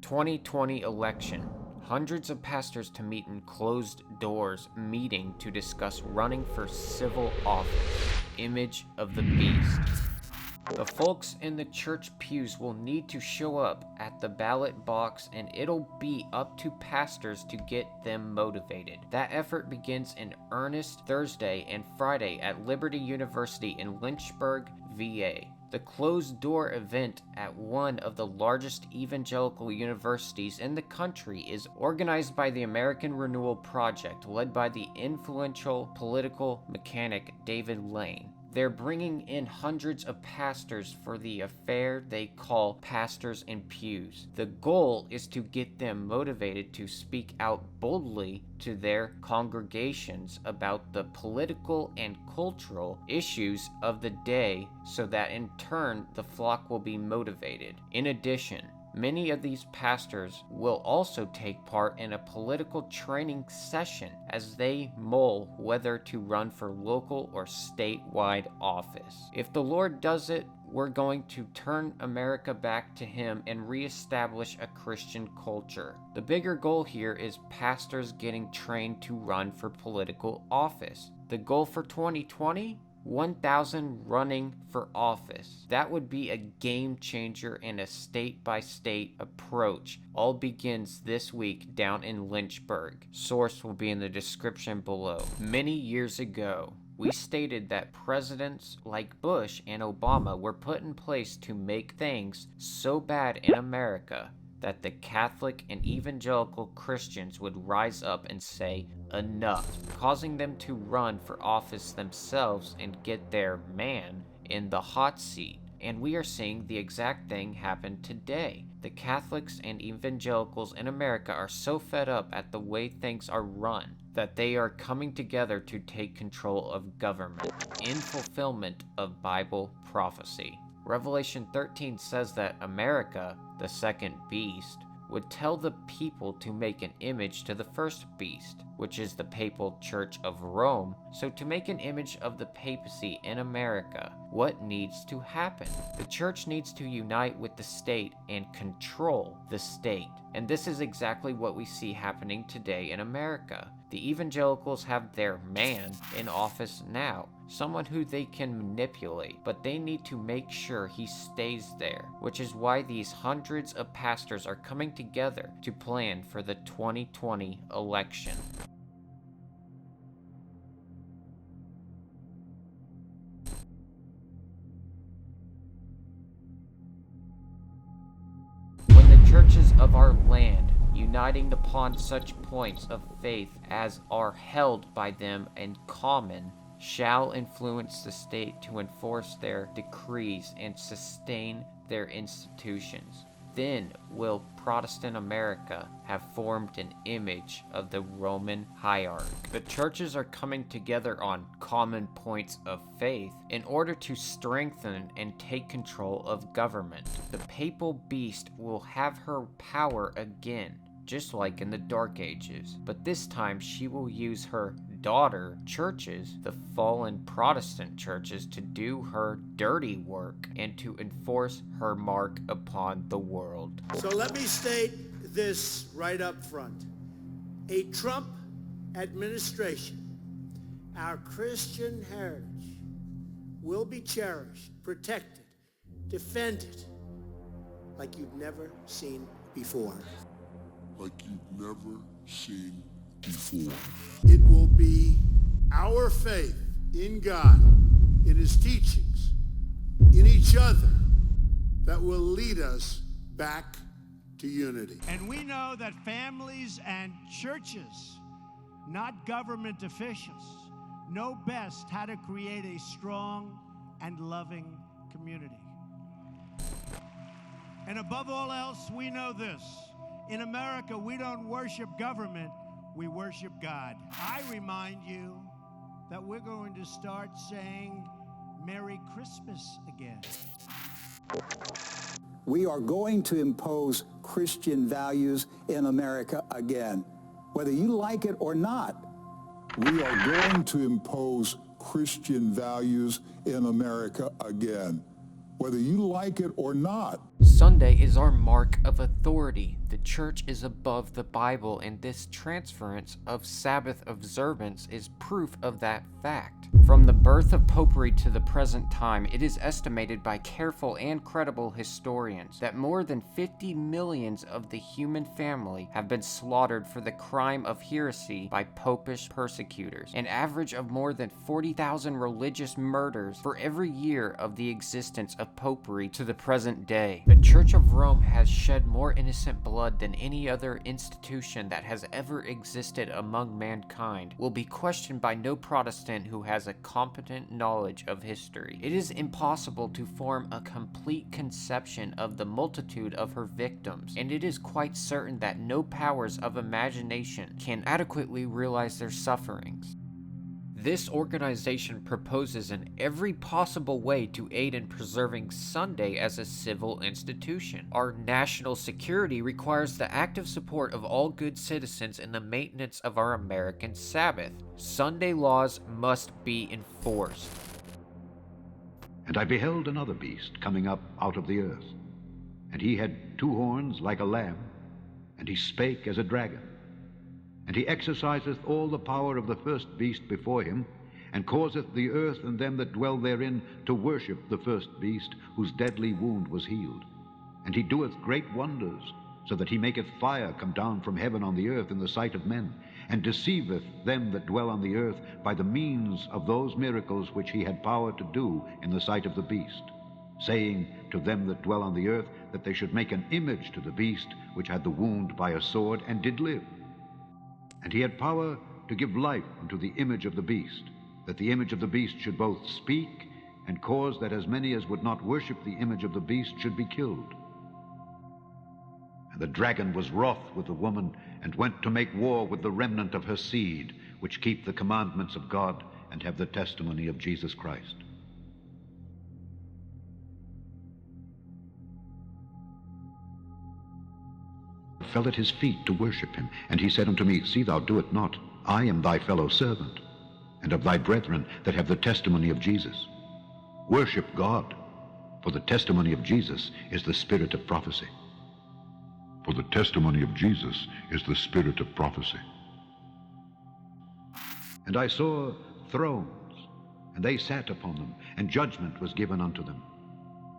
2020 election. Hundreds of pastors to meet in closed doors meeting to discuss running for civil office. Image of the beast. The folks in the church pews will need to show up at the ballot box, and it'll be up to pastors to get them motivated. That effort begins in earnest Thursday and Friday at Liberty University in Lynchburg, VA. The closed-door event at one of the largest evangelical universities in the country is organized by the American Renewal Project, led by the influential political mechanic David Lane. They're bringing in hundreds of pastors for the affair they call Pastors in Pews. The goal is to get them motivated to speak out boldly to their congregations about the political and cultural issues of the day, so that in turn the flock will be motivated. In addition, many of these pastors will also take part in a political training session as they mull whether to run for local or statewide office. If the Lord does it, we're going to turn America back to Him and reestablish a Christian culture. The bigger goal here is pastors getting trained to run for political office. The goal for 2020? 1,000 running for office. That would be a game changer and a state-by-state approach. All begins this week down in Lynchburg. Source will be in the description below. Many years ago, we stated that presidents like Bush and Obama were put in place to make things so bad in America that the Catholic and Evangelical Christians would rise up and say enough, causing them to run for office themselves and get their man in the hot seat. And we are seeing the exact thing happen today. The Catholics and Evangelicals in America are so fed up at the way things are run that they are coming together to take control of government in fulfillment of Bible prophecy. Revelation 13 says that America, the second beast, would tell the people to make an image to the first beast, which is the papal church of Rome. So to make an image of the papacy in America, what needs to happen? The church needs to unite with the state and control the state. And this is exactly what we see happening today in America. The evangelicals have their man in office now, someone who they can manipulate, but they need to make sure he stays there, which is why these hundreds of pastors are coming together to plan for the 2020 election. When the churches of our land, uniting upon such points of faith as are held by them in common, shall influence the state to enforce their decrees and sustain their institutions, then will Protestant America have formed an image of the Roman hierarch. The churches are coming together on common points of faith in order to strengthen and take control of government. The papal beast will have her power again, just like in the Dark Ages, but this time she will use her daughter churches, the fallen Protestant churches, to do her dirty work and to enforce her mark upon the world. So let me state this right up front. A Trump administration, our Christian heritage, will be cherished, protected, defended like you've never seen before. Like you've never seen before. It will be our faith in God, in His teachings, in each other, that will lead us back to unity. And we know that families and churches, not government officials, know best how to create a strong and loving community. And above all else, we know this. In America, we don't worship government, we worship God. I remind you that we're going to start saying Merry Christmas again. We are going to impose Christian values in America again. Whether you like it or not, We are going to impose Christian values in America again, whether you like it or not. Sunday is our mark of authority. The church is above the Bible, and this transference of Sabbath observance is proof of that fact. From the birth of popery to the present time, it is estimated by careful and credible historians that more than 50 millions of the human family have been slaughtered for the crime of heresy by popish persecutors, an average of more than 40,000 religious murders for every year of the existence of popery to the present day. The Church of Rome has shed more innocent blood than any other institution that has ever existed among mankind, will be questioned by no Protestant who has a competent knowledge of history. It is impossible to form a complete conception of the multitude of her victims, and it is quite certain that no powers of imagination can adequately realize their sufferings. This organization proposes in every possible way to aid in preserving Sunday as a civil institution. Our national security requires the active support of all good citizens in the maintenance of our American Sabbath. Sunday laws must be enforced. And I beheld another beast coming up out of the earth, and he had 2 horns like a lamb, and he spake as a dragon. And he exerciseth all the power of the first beast before him, and causeth the earth and them that dwell therein to worship the first beast, whose deadly wound was healed. And he doeth great wonders, so that he maketh fire come down from heaven on the earth in the sight of men, and deceiveth them that dwell on the earth by the means of those miracles which he had power to do in the sight of the beast, saying to them that dwell on the earth that they should make an image to the beast which had the wound by a sword, and did live. And he had power to give life unto the image of the beast, that the image of the beast should both speak, and cause that as many as would not worship the image of the beast should be killed. And the dragon was wroth with the woman, and went to make war with the remnant of her seed, which keep the commandments of God, and have the testimony of Jesus Christ. Fell at his feet to worship him. And he said unto me, See thou do it not. I am thy fellow servant, and of thy brethren that have the testimony of Jesus. Worship God, for the testimony of Jesus is the spirit of prophecy. For the testimony of Jesus is the spirit of prophecy. And I saw thrones, and they sat upon them, and judgment was given unto them.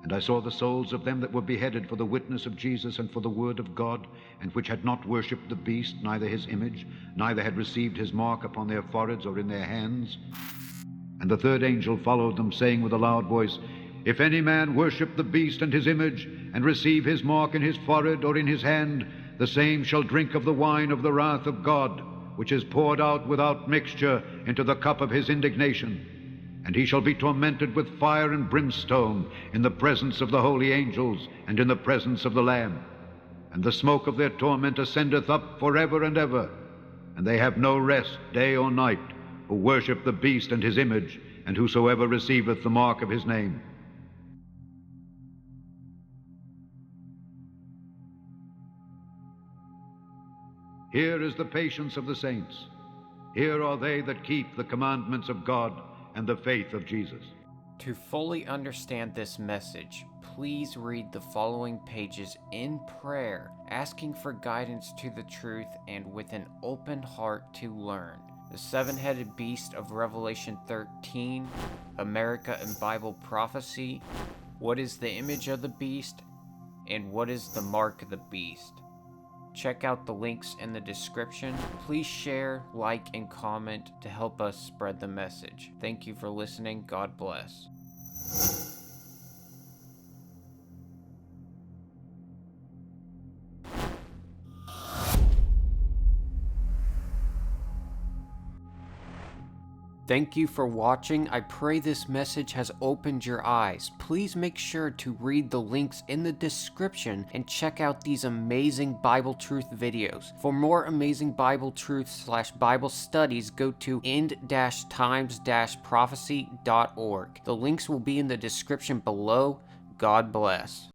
And I saw the souls of them that were beheaded for the witness of Jesus and for the word of God, and which had not worshipped the beast, neither his image, neither had received his mark upon their foreheads or in their hands. And the third angel followed them, saying with a loud voice, If any man worship the beast and his image, and receive his mark in his forehead or in his hand, the same shall drink of the wine of the wrath of God, which is poured out without mixture into the cup of his indignation. And he shall be tormented with fire and brimstone in the presence of the holy angels and in the presence of the Lamb. And the smoke of their torment ascendeth up forever and ever. And they have no rest day or night, who worship the beast and his image, and whosoever receiveth the mark of his name. Here is the patience of the saints. Here are they that keep the commandments of God and the faith of Jesus. To fully understand this message, please read the following pages in prayer, asking for guidance to the truth and with an open heart to learn. The seven-headed beast of Revelation 13, America and Bible prophecy, what is the image of the beast, and what is the mark of the beast. Check out the links in the description. Please share, like, and comment to help us spread the message. Thank you for listening. God bless. Thank you for watching. I pray this message has opened your eyes. Please make sure to read the links in the description and check out these amazing Bible truth videos. For more amazing Bible truth/Bible studies, go to end-times-prophecy.org. The links will be in the description below. God bless.